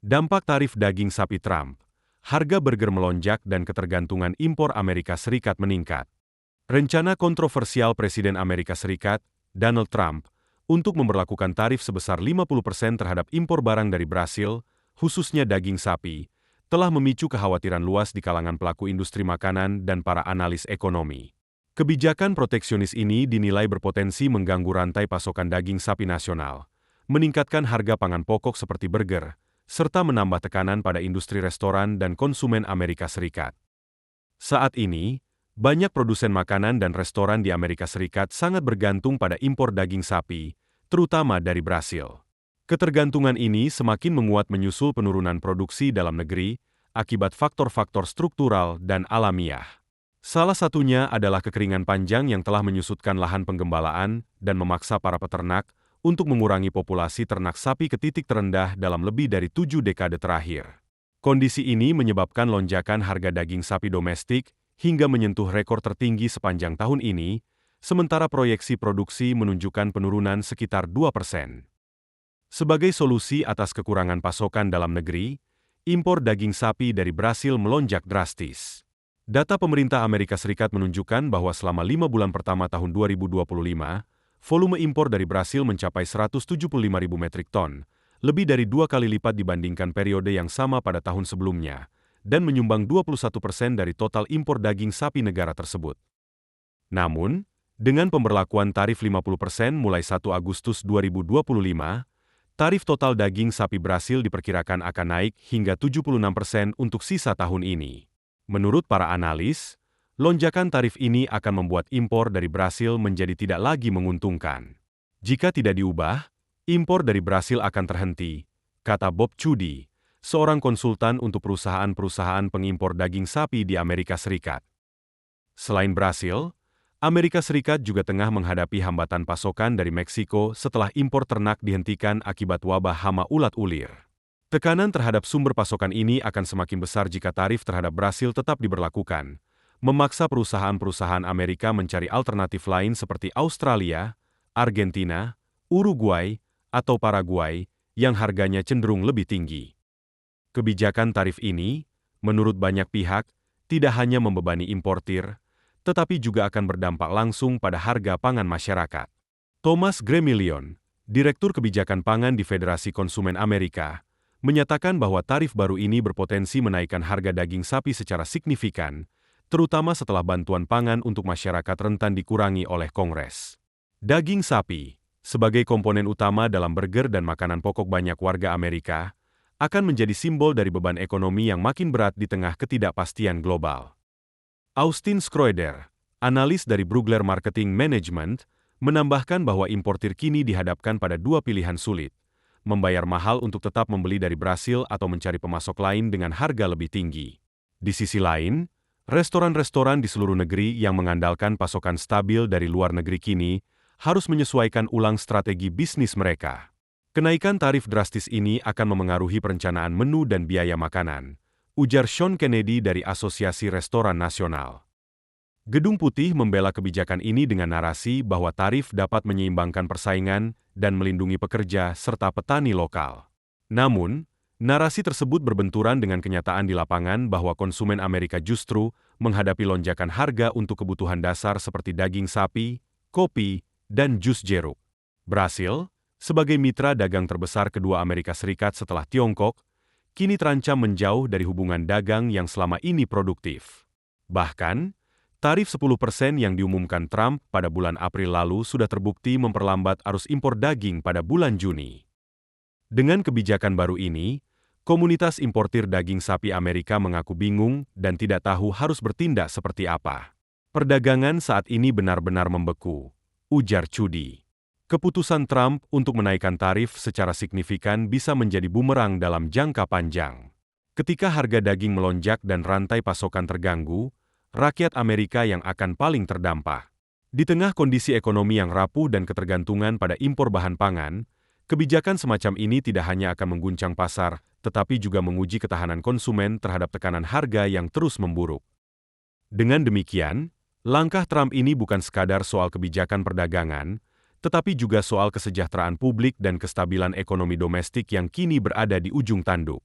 Dampak tarif daging sapi Trump, harga burger melonjak dan ketergantungan impor Amerika Serikat meningkat. Rencana kontroversial Presiden Amerika Serikat, Donald Trump, untuk memberlakukan tarif sebesar 50% terhadap impor barang dari Brasil, khususnya daging sapi, telah memicu kekhawatiran luas di kalangan pelaku industri makanan dan para analis ekonomi. Kebijakan proteksionis ini dinilai berpotensi mengganggu rantai pasokan daging sapi nasional, meningkatkan harga pangan pokok seperti burger, serta menambah tekanan pada industri restoran dan konsumen Amerika Serikat. Saat ini, banyak produsen makanan dan restoran di Amerika Serikat sangat bergantung pada impor daging sapi, terutama dari Brasil. Ketergantungan ini semakin menguat menyusul penurunan produksi dalam negeri akibat faktor-faktor struktural dan alamiah. Salah satunya adalah kekeringan panjang yang telah menyusutkan lahan penggembalaan dan memaksa para peternak untuk mengurangi populasi ternak sapi ke titik terendah dalam lebih dari 7 dekade terakhir. Kondisi ini menyebabkan lonjakan harga daging sapi domestik hingga menyentuh rekor tertinggi sepanjang tahun ini, sementara proyeksi produksi menunjukkan penurunan sekitar 2%. Sebagai solusi atas kekurangan pasokan dalam negeri, impor daging sapi dari Brasil melonjak drastis. Data pemerintah Amerika Serikat menunjukkan bahwa selama 5 bulan pertama tahun 2025, volume impor dari Brasil mencapai 175.000 metrik ton, lebih dari 2 kali lipat dibandingkan periode yang sama pada tahun sebelumnya, dan menyumbang 21% dari total impor daging sapi negara tersebut. Namun, dengan pemberlakuan tarif 50% mulai 1 Agustus 2025, tarif total daging sapi Brasil diperkirakan akan naik hingga 76% untuk sisa tahun ini. Menurut para analis, lonjakan tarif ini akan membuat impor dari Brasil menjadi tidak lagi menguntungkan. Jika tidak diubah, impor dari Brasil akan terhenti, kata Bob Cudi, seorang konsultan untuk perusahaan-perusahaan pengimpor daging sapi di Amerika Serikat. Selain Brasil, Amerika Serikat juga tengah menghadapi hambatan pasokan dari Meksiko setelah impor ternak dihentikan akibat wabah hama ulat-ulir. Tekanan terhadap sumber pasokan ini akan semakin besar jika tarif terhadap Brasil tetap diberlakukan, memaksa perusahaan-perusahaan Amerika mencari alternatif lain seperti Australia, Argentina, Uruguay, atau Paraguay, yang harganya cenderung lebih tinggi. Kebijakan tarif ini, menurut banyak pihak, tidak hanya membebani importir, tetapi juga akan berdampak langsung pada harga pangan masyarakat. Thomas Gremillion, Direktur Kebijakan Pangan di Federasi Konsumen Amerika, menyatakan bahwa tarif baru ini berpotensi menaikkan harga daging sapi secara signifikan, terutama setelah bantuan pangan untuk masyarakat rentan dikurangi oleh Kongres. Daging sapi, sebagai komponen utama dalam burger dan makanan pokok banyak warga Amerika, akan menjadi simbol dari beban ekonomi yang makin berat di tengah ketidakpastian global. Austin Schroeder, analis dari Brugler Marketing Management, menambahkan bahwa importir kini dihadapkan pada dua pilihan sulit, membayar mahal untuk tetap membeli dari Brasil atau mencari pemasok lain dengan harga lebih tinggi. Di sisi lain, restoran-restoran di seluruh negeri yang mengandalkan pasokan stabil dari luar negeri kini harus menyesuaikan ulang strategi bisnis mereka. Kenaikan tarif drastis ini akan memengaruhi perencanaan menu dan biaya makanan, ujar Sean Kennedy dari Asosiasi Restoran Nasional. Gedung Putih membela kebijakan ini dengan narasi bahwa tarif dapat menyeimbangkan persaingan dan melindungi pekerja serta petani lokal. Namun, narasi tersebut berbenturan dengan kenyataan di lapangan bahwa konsumen Amerika justru menghadapi lonjakan harga untuk kebutuhan dasar seperti daging sapi, kopi, dan jus jeruk. Brasil, sebagai mitra dagang terbesar kedua Amerika Serikat setelah Tiongkok, kini terancam menjauh dari hubungan dagang yang selama ini produktif. Bahkan, tarif 10% yang diumumkan Trump pada bulan April lalu sudah terbukti memperlambat arus impor daging pada bulan Juni. Dengan kebijakan baru ini, komunitas importir daging sapi Amerika mengaku bingung dan tidak tahu harus bertindak seperti apa. Perdagangan saat ini benar-benar membeku, ujar Cudi. Keputusan Trump untuk menaikkan tarif secara signifikan bisa menjadi bumerang dalam jangka panjang. Ketika harga daging melonjak dan rantai pasokan terganggu, rakyat Amerika yang akan paling terdampak. Di tengah kondisi ekonomi yang rapuh dan ketergantungan pada impor bahan pangan, kebijakan semacam ini tidak hanya akan mengguncang pasar, tetapi juga menguji ketahanan konsumen terhadap tekanan harga yang terus memburuk. Dengan demikian, langkah Trump ini bukan sekadar soal kebijakan perdagangan, tetapi juga soal kesejahteraan publik dan kestabilan ekonomi domestik yang kini berada di ujung tanduk.